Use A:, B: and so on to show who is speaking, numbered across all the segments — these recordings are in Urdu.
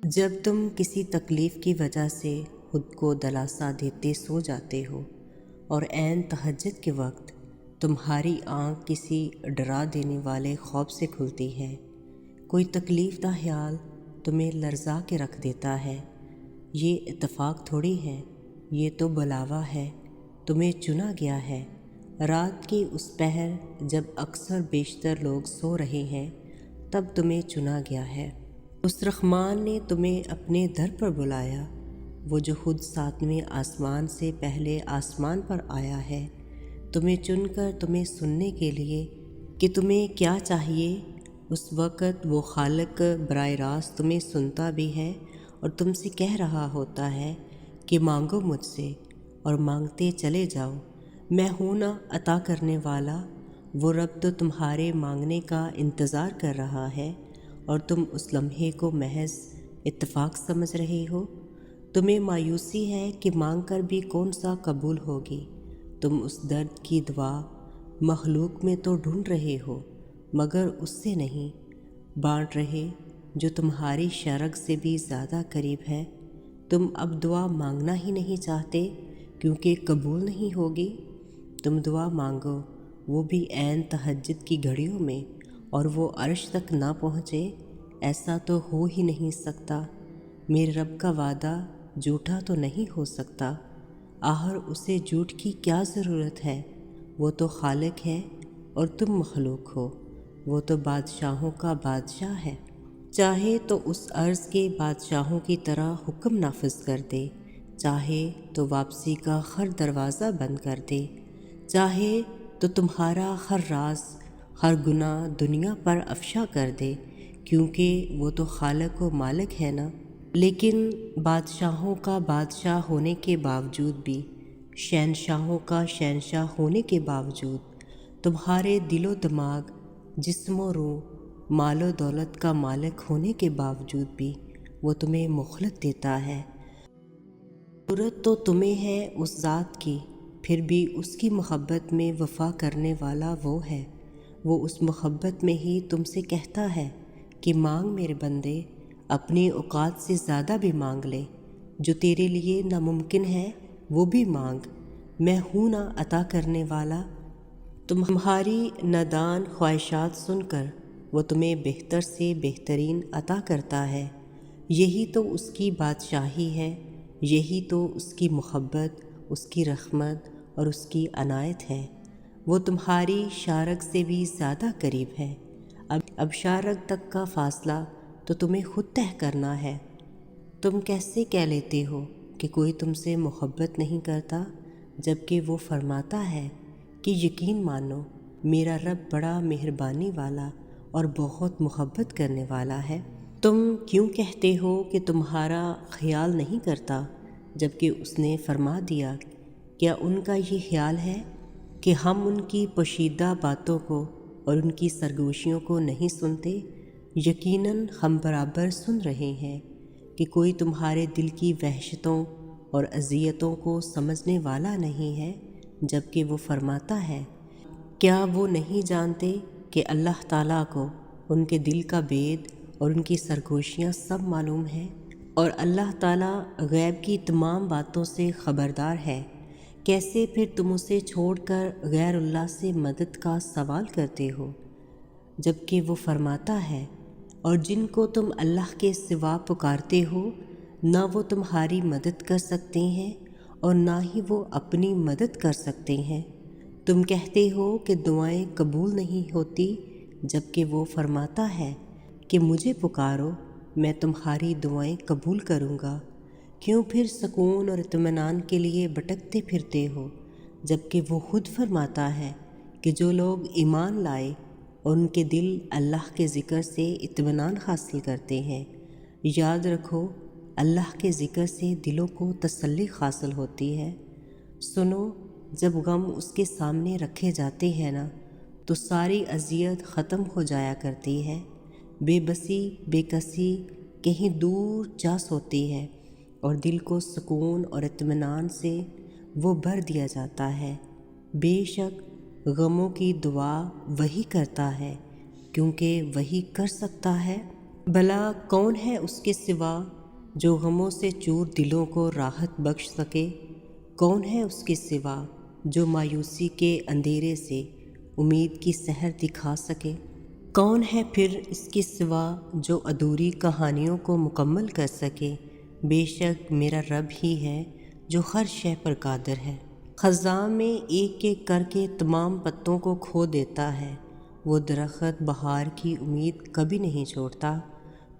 A: جب تم کسی تکلیف کی وجہ سے خود کو دلاسا دیتے سو جاتے ہو اور عین تہجد کے وقت تمہاری آنکھ کسی ڈرا دینے والے خوف سے کھلتی ہے، کوئی تکلیف دہ خیال تمہیں لرزا کے رکھ دیتا ہے، یہ اتفاق تھوڑی ہے، یہ تو بلاوا ہے، تمہیں چنا گیا ہے۔ رات کی اس پہر جب اکثر بیشتر لوگ سو رہے ہیں تب تمہیں چنا گیا ہے۔ اس رحمان نے تمہیں اپنے در پر بلایا، وہ جو خود ساتویں آسمان سے پہلے آسمان پر آیا ہے، تمہیں چن کر تمہیں سننے کے لیے کہ تمہیں کیا چاہیے۔ اس وقت وہ خالق براہ راست تمہیں سنتا بھی ہے اور تم سے کہہ رہا ہوتا ہے کہ مانگو مجھ سے اور مانگتے چلے جاؤ، میں ہوں نا عطا کرنے والا۔ وہ رب تو تمہارے مانگنے کا انتظار کر رہا ہے اور تم اس لمحے کو محض اتفاق سمجھ رہے ہو۔ تمہیں مایوسی ہے کہ مانگ کر بھی کون سا قبول ہوگی۔ تم اس درد کی دوا مخلوق میں تو ڈھونڈ رہے ہو مگر اس سے نہیں بانٹ رہے جو تمہاری شرک سے بھی زیادہ قریب ہے۔ تم اب دعا مانگنا ہی نہیں چاہتے کیونکہ قبول نہیں ہوگی۔ تم دعا مانگو، وہ بھی عین تہجد کی گھڑیوں میں، اور وہ عرش تک نہ پہنچے، ایسا تو ہو ہی نہیں سکتا۔ میرے رب کا وعدہ جھوٹا تو نہیں ہو سکتا، آخر اسے جھوٹ کی کیا ضرورت ہے؟ وہ تو خالق ہے اور تم مخلوق ہو، وہ تو بادشاہوں کا بادشاہ ہے۔ چاہے تو اس عرض کے بادشاہوں کی طرح حکم نافذ کر دے، چاہے تو واپسی کا ہر دروازہ بند کر دے، چاہے تو تمہارا ہر راز ہر گناہ دنیا پر افشا کر دے، کیونکہ وہ تو خالق و مالک ہے نا۔ لیکن بادشاہوں کا بادشاہ ہونے کے باوجود بھی، شہنشاہوں کا شہنشاہ ہونے کے باوجود، تمہارے دل و دماغ، جسم و روح، مال و دولت کا مالک ہونے کے باوجود بھی وہ تمہیں مہلت دیتا ہے۔ ضرورت تو تمہیں ہے اس ذات کی، پھر بھی اس کی محبت میں وفا کرنے والا وہ ہے۔ وہ اس محبت میں ہی تم سے کہتا ہے کہ مانگ میرے بندے، اپنی اوقات سے زیادہ بھی مانگ لے، جو تیرے لیے ناممکن ہے وہ بھی مانگ، میں ہوں نا عطا کرنے والا۔ تمہاری نادان خواہشات سن کر وہ تمہیں بہتر سے بہترین عطا کرتا ہے۔ یہی تو اس کی بادشاہی ہے، یہی تو اس کی محبت، اس کی رحمت اور اس کی عنایت ہے۔ وہ تمہاری شارک سے بھی زیادہ قریب ہے۔ اب شارک تک کا فاصلہ تو تمہیں خود طے کرنا ہے۔ تم کیسے کہہ لیتے ہو کہ کوئی تم سے محبت نہیں کرتا، جبکہ وہ فرماتا ہے کہ یقین مانو میرا رب بڑا مہربانی والا اور بہت محبت کرنے والا ہے۔ تم کیوں کہتے ہو کہ تمہارا خیال نہیں کرتا، جبکہ اس نے فرما دیا؟ کیا ان کا یہ خیال ہے کہ ہم ان کی پوشیدہ باتوں کو اور ان کی سرگوشیوں کو نہیں سنتے؟ یقیناً ہم برابر سن رہے ہیں کہ کوئی تمہارے دل کی وحشتوں اور اذیتوں کو سمجھنے والا نہیں ہے، جبکہ وہ فرماتا ہے، کیا وہ نہیں جانتے کہ اللہ تعالیٰ کو ان کے دل کا بید اور ان کی سرگوشیاں سب معلوم ہیں، اور اللہ تعالیٰ غیب کی تمام باتوں سے خبردار ہے۔ کیسے پھر تم اسے چھوڑ کر غیر اللہ سے مدد کا سوال کرتے ہو، جبکہ وہ فرماتا ہے، اور جن کو تم اللہ کے سوا پکارتے ہو نہ وہ تمہاری مدد کر سکتے ہیں اور نہ ہی وہ اپنی مدد کر سکتے ہیں۔ تم کہتے ہو کہ دعائیں قبول نہیں ہوتی، جبکہ وہ فرماتا ہے کہ مجھے پکارو، میں تمہاری دعائیں قبول کروں گا۔ کیوں پھر سکون اور اطمینان کے لیے بھٹکتے پھرتے ہو، جبکہ وہ خود فرماتا ہے کہ جو لوگ ایمان لائے اور ان کے دل اللہ کے ذکر سے اطمینان حاصل کرتے ہیں۔ یاد رکھو، اللہ کے ذکر سے دلوں کو تسلی حاصل ہوتی ہے۔ سنو، جب غم اس کے سامنے رکھے جاتے ہیں نا تو ساری اذیت ختم ہو جایا کرتی ہے، بے بسی بے کسی کہیں دور جا سوتی ہے اور دل کو سکون اور اطمینان سے وہ بھر دیا جاتا ہے۔ بے شک غموں کی دعا وہی کرتا ہے، کیونکہ وہی کر سکتا ہے۔ بھلا کون ہے اس کے سوا جو غموں سے چور دلوں کو راحت بخش سکے؟ کون ہے اس کے سوا جو مایوسی کے اندھیرے سے امید کی سحر دکھا سکے؟ کون ہے پھر اس کے سوا جو ادھوری کہانیوں کو مکمل کر سکے؟ بے شک میرا رب ہی ہے جو ہر شے پر قادر ہے۔ خزاں میں ایک ایک کر کے تمام پتوں کو کھو دیتا ہے، وہ درخت بہار کی امید کبھی نہیں چھوڑتا۔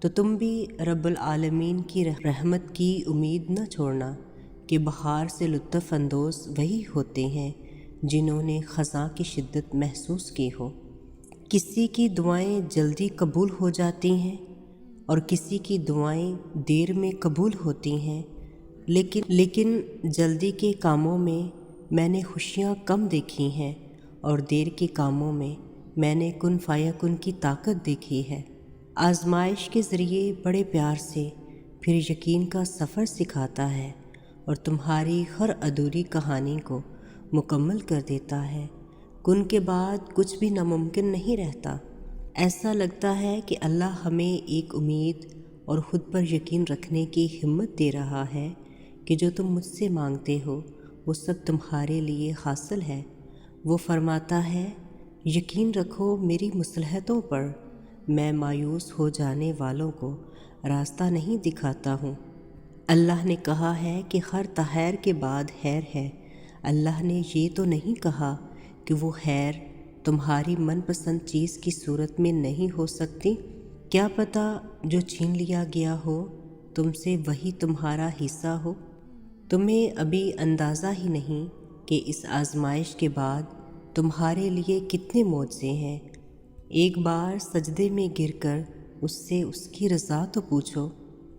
A: تو تم بھی رب العالمین کی رحمت کی امید نہ چھوڑنا کہ بہار سے لطف اندوز وہی ہوتے ہیں جنہوں نے خزاں کی شدت محسوس کی ہو۔ کسی کی دعائیں جلدی قبول ہو جاتی ہیں اور کسی کی دعائیں دیر میں قبول ہوتی ہیں، لیکن جلدی کے کاموں میں نے خوشیاں کم دیکھی ہیں اور دیر کے کاموں میں نے کن فیکن کی طاقت دیکھی ہے۔ آزمائش کے ذریعے بڑے پیار سے پھر یقین کا سفر سکھاتا ہے اور تمہاری ہر ادھوری کہانی کو مکمل کر دیتا ہے۔ کن کے بعد کچھ بھی ناممکن نہیں رہتا۔ ایسا لگتا ہے کہ اللہ ہمیں ایک امید اور خود پر یقین رکھنے کی ہمت دے رہا ہے کہ جو تم مجھ سے مانگتے ہو وہ سب تمہارے لیے حاصل ہے۔ وہ فرماتا ہے، یقین رکھو میری مصلحتوں پر، میں مایوس ہو جانے والوں کو راستہ نہیں دکھاتا ہوں۔ اللہ نے کہا ہے کہ ہر تحیر کے بعد خیر ہے۔ اللہ نے یہ تو نہیں کہا کہ وہ خیر تمہاری من پسند چیز کی صورت میں نہیں ہو سکتی۔ کیا پتہ جو چھین لیا گیا ہو تم سے وہی تمہارا حصہ ہو۔ تمہیں ابھی اندازہ ہی نہیں کہ اس آزمائش کے بعد تمہارے لیے کتنے معجزے ہیں۔ ایک بار سجدے میں گر کر اس سے اس کی رضا تو پوچھو،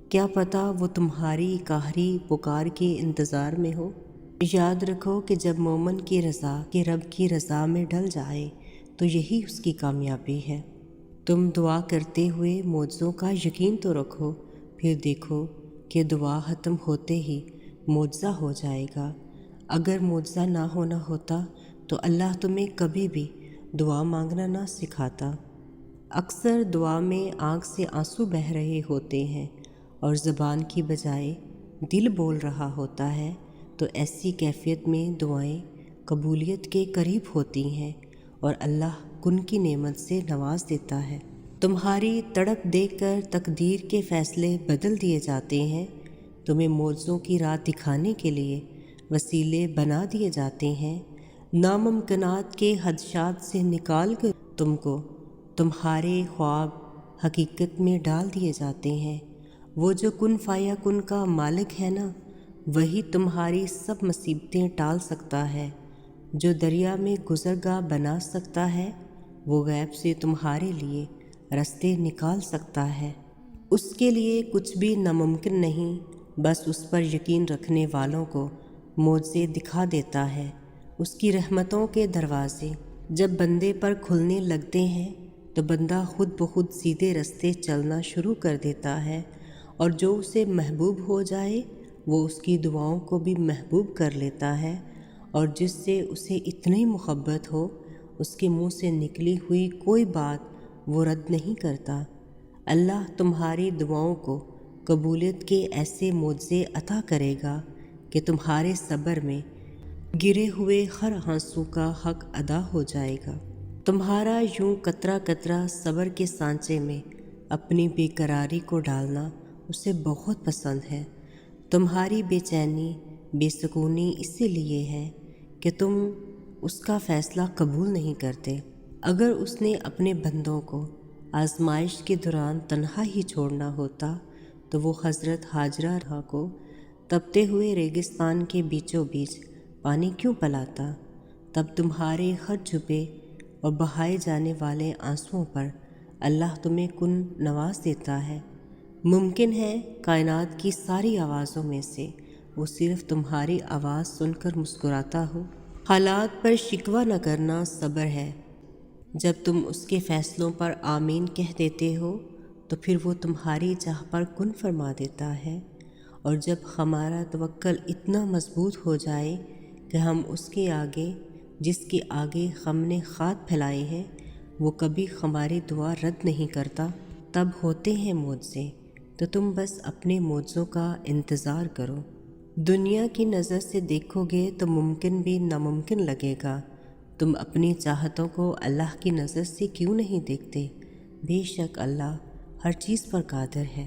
A: کیا پتہ وہ تمہاری قہری پکار کے انتظار میں ہو۔ یاد رکھو کہ جب مومن کی رضا کہ رب کی رضا میں ڈل جائے تو یہی اس کی کامیابی ہے۔ تم دعا کرتے ہوئے معجزوں کا یقین تو رکھو، پھر دیکھو کہ دعا ختم ہوتے ہی معجزہ ہو جائے گا۔ اگر معجزہ نہ ہونا ہوتا تو اللہ تمہیں کبھی بھی دعا مانگنا نہ سکھاتا۔ اکثر دعا میں آنکھ سے آنسو بہہ رہے ہوتے ہیں اور زبان کی بجائے دل بول رہا ہوتا ہے، تو ایسی کیفیت میں دعائیں قبولیت کے قریب ہوتی ہیں اور اللہ کن کی نعمت سے نواز دیتا ہے۔ تمہاری تڑپ دیکھ کر تقدیر کے فیصلے بدل دیے جاتے ہیں، تمہیں معجزوں کی راہ دکھانے کے لیے وسیلے بنا دیے جاتے ہیں، ناممکنات کے خدشات سے نکال کر تم کو تمہارے خواب حقیقت میں ڈال دیے جاتے ہیں۔ وہ جو کن فیکن کا مالک ہے نا، وہی تمہاری سب مصیبتیں ٹال سکتا ہے۔ جو دریا میں گزرگاہ بنا سکتا ہے وہ غیب سے تمہارے لیے راستے نکال سکتا ہے۔ اس کے لیے کچھ بھی ناممکن نہیں، بس اس پر یقین رکھنے والوں کو معجزے دکھا دیتا ہے۔ اس کی رحمتوں کے دروازے جب بندے پر کھلنے لگتے ہیں تو بندہ خود بخود سیدھے راستے چلنا شروع کر دیتا ہے، اور جو اسے محبوب ہو جائے وہ اس کی دعاؤں کو بھی محبوب کر لیتا ہے، اور جس سے اسے اتنی محبت ہو اس کے منہ سے نکلی ہوئی کوئی بات وہ رد نہیں کرتا۔ اللہ تمہاری دعاؤں کو قبولیت کے ایسے معجزے عطا کرے گا کہ تمہارے صبر میں گرے ہوئے ہر آنسو کا حق ادا ہو جائے گا۔ تمہارا یوں قطرہ قطرہ صبر کے سانچے میں اپنی بے قراری کو ڈالنا اسے بہت پسند ہے۔ تمہاری بے چینی بے سکونی اسی لیے ہے کہ تم اس کا فیصلہ قبول نہیں کرتے۔ اگر اس نے اپنے بندوں کو آزمائش کے دوران تنہا ہی چھوڑنا ہوتا تو وہ حضرت ہاجرہ کو تپتے ہوئے ریگستان کے بیچوں بیچ پانی کیوں پلاتا؟ تب تمہارے ہر چھپے اور بہائے جانے والے آنسوؤں پر اللہ تمہیں کن نواز دیتا ہے۔ ممکن ہے کائنات کی ساری آوازوں میں سے وہ صرف تمہاری آواز سن کر مسکراتا ہو۔ حالات پر شکوہ نہ کرنا صبر ہے۔ جب تم اس کے فیصلوں پر آمین کہہ دیتے ہو تو پھر وہ تمہاری چاہ پر کن فرما دیتا ہے، اور جب ہمارا توکل اتنا مضبوط ہو جائے کہ ہم اس کے آگے جس کے آگے ہم نے ہاتھ پھیلائے ہیں وہ کبھی ہماری دعا رد نہیں کرتا، تب ہوتے ہیں معجزے، تو تم بس اپنے معجزوں کا انتظار کرو۔ دنیا کی نظر سے دیکھو گے تو ممکن بھی ناممکن لگے گا۔ تم اپنی چاہتوں کو اللہ کی نظر سے کیوں نہیں دیکھتے؟ بے شک اللہ ہر چیز پر قادر ہے۔